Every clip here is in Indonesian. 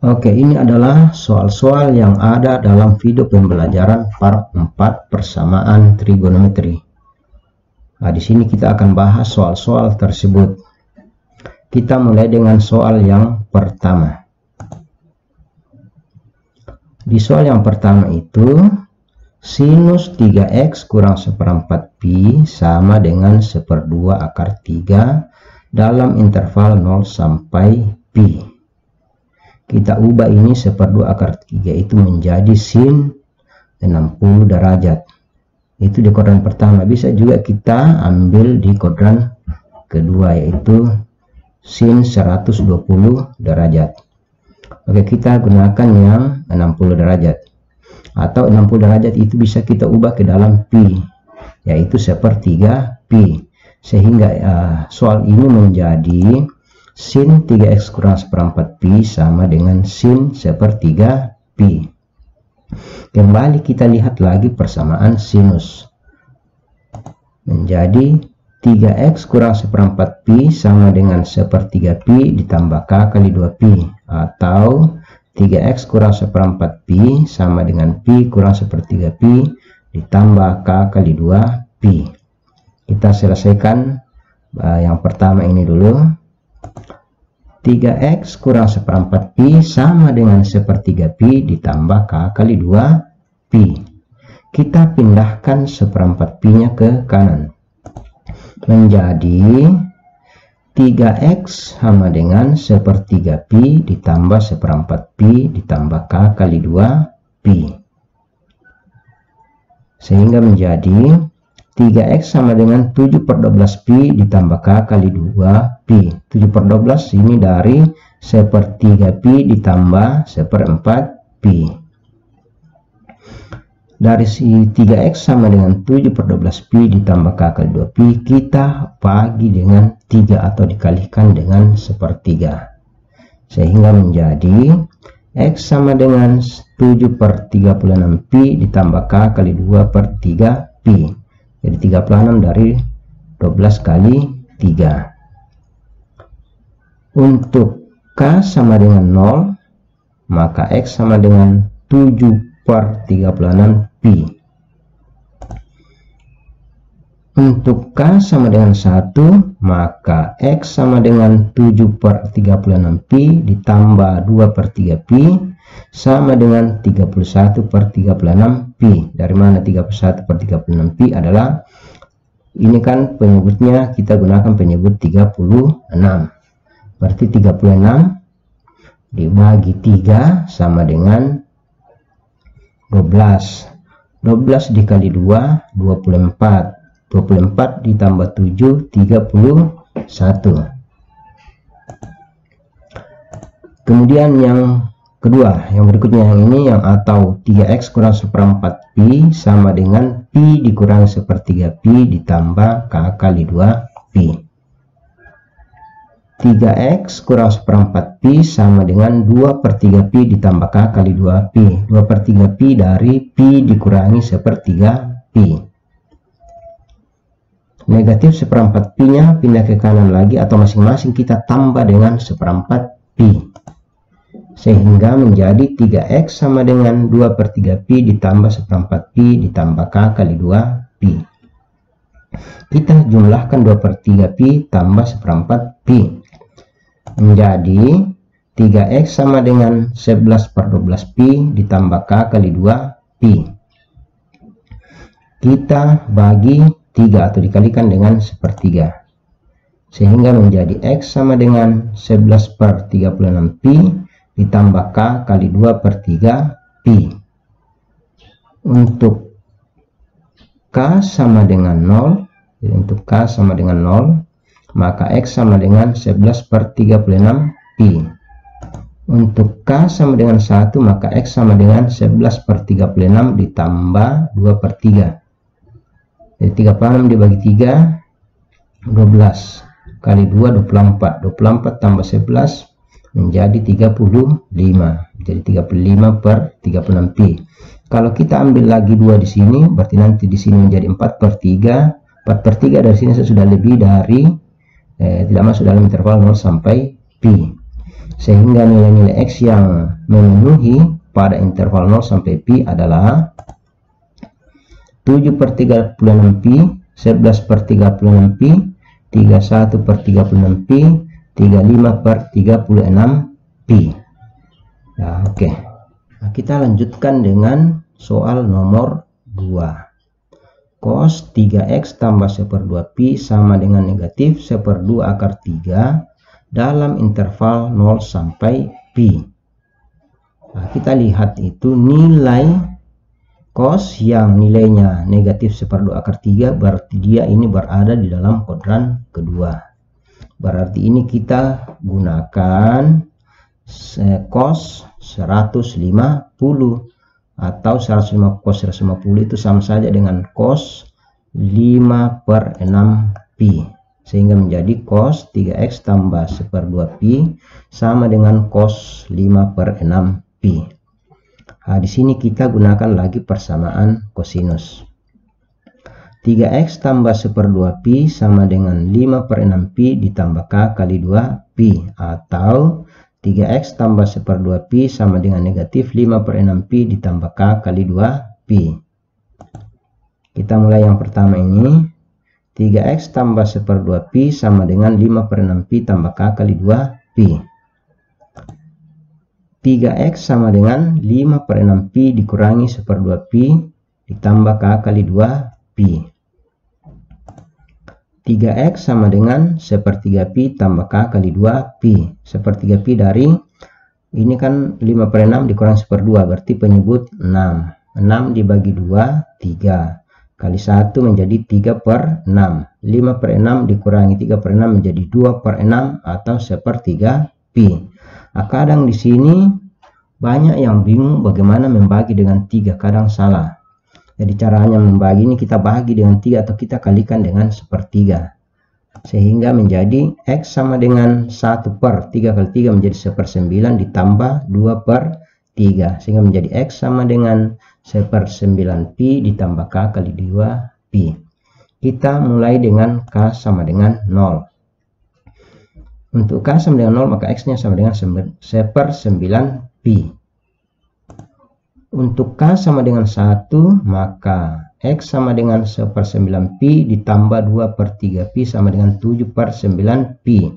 Oke, ini adalah soal-soal yang ada dalam video pembelajaran part 4 persamaan trigonometri. Nah, di sini kita akan bahas soal-soal tersebut. Kita mulai dengan soal yang pertama. Di soal yang pertama itu, sinus 3x kurang 1/4 pi sama dengan 1/2 akar 3 dalam interval 0 sampai pi. Kita ubah ini 1/2 akar 3 itu menjadi sin 60 derajat. Itu di kuadran pertama. Bisa juga kita ambil di kuadran kedua, yaitu sin 120 derajat. Oke, kita gunakan yang 60 derajat. Atau 60 derajat itu bisa kita ubah ke dalam pi, yaitu 1/3 pi. Sehingga soal ini menjadi sin 3x kurang 1/4 pi sama dengan sin 1/3 pi. Kembali kita lihat lagi persamaan sinus. Menjadi 3x kurang 1/4 pi sama dengan 1/3 pi ditambah k kali 2 pi. Atau 3x kurang 1/4 pi sama dengan pi kurang 1/3 pi ditambah k kali 2 pi. Kita selesaikan yang pertama ini dulu. 3x kurang 1/4 pi sama dengan 1/3 pi ditambah k kali 2 pi. Kita pindahkan 1/4 pi nya ke kanan. Menjadi 3x sama dengan 1/3 pi ditambah 1/4 pi ditambah k kali 2 pi. Sehingga menjadi 3x sama dengan 7/12 pi ditambah k kali 2 pi. 7/12 ini dari 1/3 pi ditambah 1/4 pi. Dari si 3x sama dengan 7/12 pi ditambah k kali 2 pi, kita bagi dengan 3 atau dikalikan dengan 1/3. Sehingga menjadi x sama dengan 7/36 pi ditambah k kali 2/3 pi. Jadi 36 dari 12 kali 3. Untuk k sama dengan 0, maka x sama dengan 7/36 pi. Untuk k sama dengan 1, maka x sama dengan 7/36 pi ditambah 2/3 pi sama dengan 31/36 pi. Dari mana 31/36 pi adalah, ini kan penyebutnya kita gunakan penyebut 36. Berarti 36 dibagi 3 sama dengan 12. 12 dikali 2, 24. 24 ditambah 7, 31. Kemudian yang kedua, yang berikutnya yang ini, yang atau 3x kurang 1/4 pi sama dengan pi dikurangi 1/3 pi ditambah k kali 2 pi. 3x kurang 1/4 pi sama dengan 2/3 pi ditambah k kali 2 pi. 2/3 pi dari pi dikurangi 1/3 pi. Negatif 1/4 pi nya pindah ke kanan lagi, atau masing-masing kita tambah dengan 1/4 pi. Sehingga menjadi 3x sama dengan 2/3 pi ditambah 1/4 pi ditambah k kali 2 pi. Kita jumlahkan 2/3 pi tambah 1/4 pi. Menjadi 3x sama dengan 11/12 pi ditambah k kali 2 pi. Kita bagi 3 atau dikalikan dengan 1/3. Sehingga menjadi x sama dengan 11/36 pi ditambah k kali 2/3 pi. Untuk k sama dengan 0, jadi untuk k sama dengan 0, maka x sama dengan 11/36 pi. Untuk k sama dengan 1, maka x sama dengan 11/36 ditambah 2/3. Jadi 36 dibagi 3, 12. Kali 2, 24. 24 tambah 11 menjadi 35. Jadi 35/36 pi. Kalau kita ambil lagi 2 di sini, berarti nanti di sini menjadi 4/3. 4/3 dari sini sudah lebih dari tidak masuk dalam interval 0 sampai pi. Sehingga nilai-nilai X yang memenuhi pada interval 0 sampai pi adalah 7 per 36 pi, 11 per 36 pi, 31 per 36 pi, 35 per 36 pi. Nah, oke. Nah, kita lanjutkan dengan soal nomor 2. Cos 3x tambah 1/2 pi sama dengan negatif 1/2 akar 3 dalam interval 0 sampai pi. Nah, kita lihat itu nilai cos yang nilainya negatif 1/2 akar 3, berarti dia ini berada di dalam kuadran kedua. Berarti ini kita gunakan cos 150 atau 150 cos 150 itu sama saja dengan cos 5 per 6 pi. Sehingga menjadi cos 3x tambah 1/2 pi sama dengan cos 5 per 6 pi. Nah, di sini kita gunakan lagi persamaan kosinus. 3x tambah 1/2 pi sama dengan 5 per 6 pi ditambah k kali 2 pi, atau 3x tambah 1/2 pi sama dengan negatif 5 per 6 pi ditambah k kali 2 pi. Kita mulai yang pertama ini. 3x tambah 1/2 pi sama dengan 5 per 6 pi tambah k kali 2 pi. 3x sama dengan 5 per 6 pi dikurangi 1/2 pi ditambah k kali 2 pi. 3x sama dengan 1/3 pi tambah k kali 2 pi. 1/3 pi dari ini kan 5 per 6 dikurangi 1/2 berarti penyebut 6. 6 dibagi 2 3 kali 1 menjadi 3 per 6. 5 per 6 dikurangi 3 per 6 menjadi 2 per 6 atau 1/3 pi. Nah, kadang di sini banyak yang bingung bagaimana membagi dengan 3, kadang salah. Jadi caranya membagi ini kita bagi dengan 3 atau kita kalikan dengan 1/3. Sehingga menjadi X sama dengan 1 per 3 kali 3 menjadi 1/9 ditambah 2 per 3. Sehingga menjadi X sama dengan 1/9 pi ditambah K kali 2 pi. Kita mulai dengan K sama dengan 0. Untuk K sama dengan 0 maka X-nya sama dengan 1/9 pi. Untuk K sama dengan 1 maka X sama dengan 1/9 pi ditambah 2 per 3 pi sama dengan 7 per 9 pi.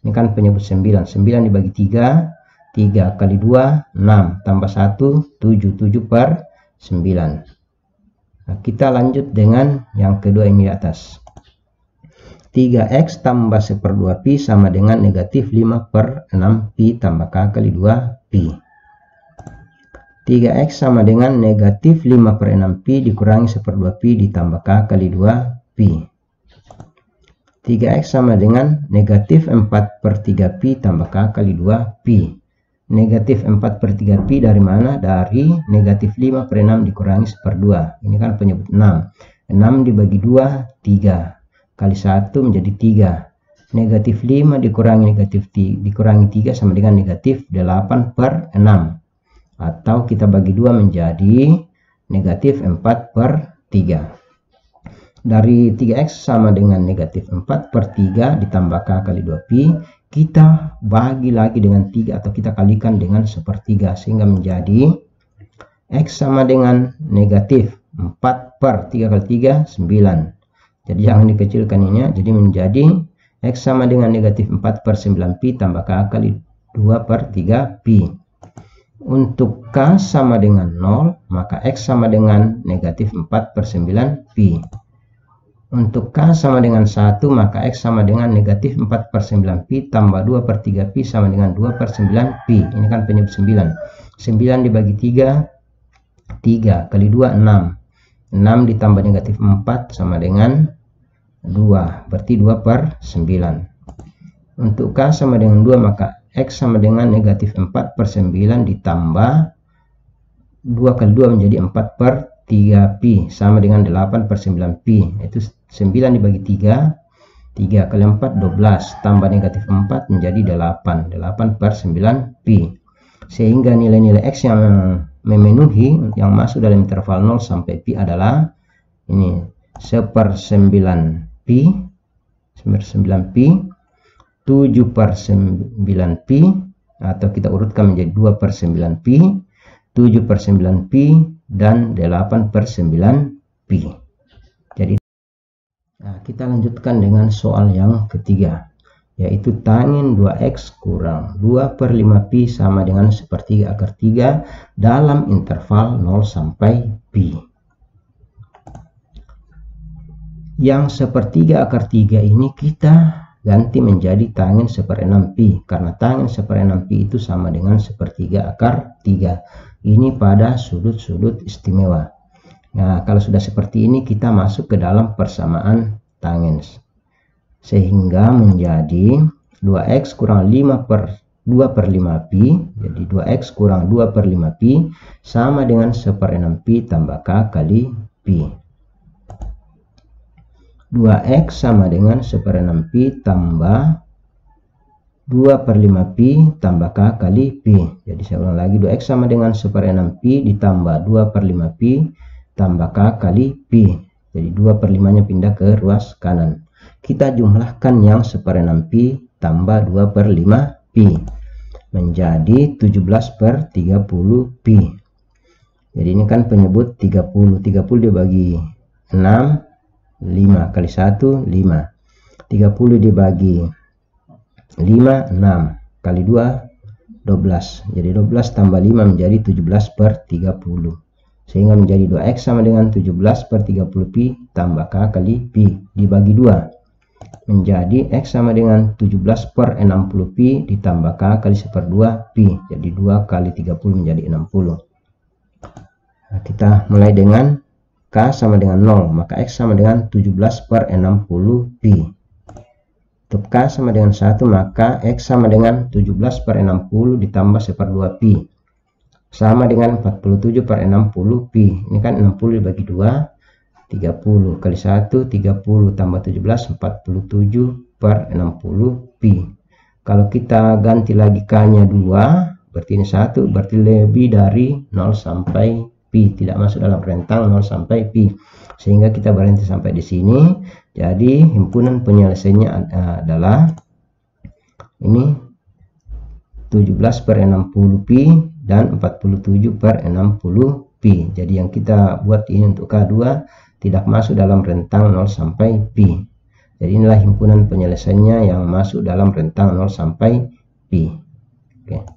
Ini kan penyebut 9. 9 dibagi 3, 3 kali 2, 6 tambah 1, 7. 7 per 9. Nah, kita lanjut dengan yang kedua ini di atas. 3x tambah 1/2 pi sama dengan negatif 5 per 6 pi tambah k kali 2 pi. 3x sama dengan negatif 5 per 6 pi dikurangi 1/2 pi ditambah k kali 2 pi. 3x sama dengan negatif 4 per 3 pi tambah k kali 2 pi. Negatif 4 per 3 pi dari mana? Dari negatif 5 per 6 dikurangi 1/2. Ini kan penyebut 6. 6 dibagi 2, 3. Kali 1 menjadi 3. Negatif 5 dikurangi negatif dikurangi 3 sama dengan negatif 8 per 6. Atau kita bagi 2 menjadi negatif 4 per 3. Dari 3x sama dengan negatif 4 per 3 ditambah k kali 2 pi. Kita bagi lagi dengan 3 atau kita kalikan dengan 1/3. Sehingga menjadi x sama dengan negatif 4 per 3 kali 3, 9. Jadi jangan dikecilkan ini ya. Jadi menjadi X sama dengan negatif 4 per 9 pi tambah K kali 2 per 3 pi. Untuk K sama dengan 0, maka X sama dengan negatif 4 per 9 pi. Untuk K sama dengan 1, maka X sama dengan negatif 4 per 9 pi tambah 2 per 3 pi sama dengan 2 per 9 pi. Ini kan penyebut 9. 9 dibagi 3, 3 kali 2, 6. 6 ditambah negatif 4 sama dengan 2, berarti 2 per 9. Untuk K sama dengan 2, maka X sama dengan negatif 4 per 9 ditambah 2 kali 2 menjadi 4 per 3 pi sama dengan 8 per 9 pi. Itu 9 dibagi 3, 3 kali 4, 12 tambah negatif 4 menjadi 8, 8 per 9 pi. Sehingga nilai-nilai X yang memenuhi yang masuk dalam interval 0 sampai pi adalah ini 1/9 pi, 9 pi, 7 per 9 pi, atau kita urutkan menjadi 2/9 pi, 7/9 pi, dan 8/9 pi. Jadi kita lanjutkan dengan soal yang ketiga, yaitu tangin 2x kurang 2/5 pi sama dengan 1/3 akar 3 dalam interval 0 sampai pi. Yang 1/3 akar 3 ini kita ganti menjadi tangin 1/6 pi, karena tangin 1/6 pi itu sama dengan 1/3 akar 3. Ini pada sudut-sudut istimewa. Nah, kalau sudah seperti ini kita masuk ke dalam persamaan tangin, sehingga menjadi 2x kurang 2/5 pi, jadi 2x kurang 2/5 pi sama dengan 1/6 pi tambah k kali pi. 2x sama dengan 1/6 pi tambah 2/5 pi tambah k kali pi. Jadi saya ulang lagi, 2x sama dengan 1/6 pi ditambah 2/5 pi tambah k kali pi. Jadi 2/5 nya pindah ke ruas kanan. Kita jumlahkan yang 1/6 pi tambah 2/5 pi menjadi 17/30 pi. Jadi ini kan penyebut 30 dibagi 6, 5 kali 1 5, 30 dibagi 5 6 kali 2 12. Jadi 12 tambah 5 menjadi 17/30, sehingga menjadi 2x sama dengan 17/30 pi tambah k kali pi dibagi 2 menjadi x sama dengan 17/60 pi ditambah k kali 1/2 pi. Jadi 2 kali 30 menjadi 60. Nah, kita mulai dengan k sama dengan 0, maka x sama dengan 17/60 pi. Untuk k sama dengan 1, maka x sama dengan 17/60 ditambah 1/2 pi sama dengan 47/60 pi. Ini kan 60 dibagi 2, 30 kali 1 30 tambah 17 47/60 pi. Kalau kita ganti lagi k nya 2, berarti ini 1, berarti lebih dari 0 sampai pi, tidak masuk dalam rentang 0 sampai pi, sehingga kita berhenti sampai di sini. Jadi himpunan penyelesaiannya adalah ini 17/60 pi dan 47/60 pi. Jadi yang kita buat ini untuk K2 tidak masuk dalam rentang 0 sampai pi. Jadi inilah himpunan penyelesaiannya yang masuk dalam rentang 0 sampai pi. Oke.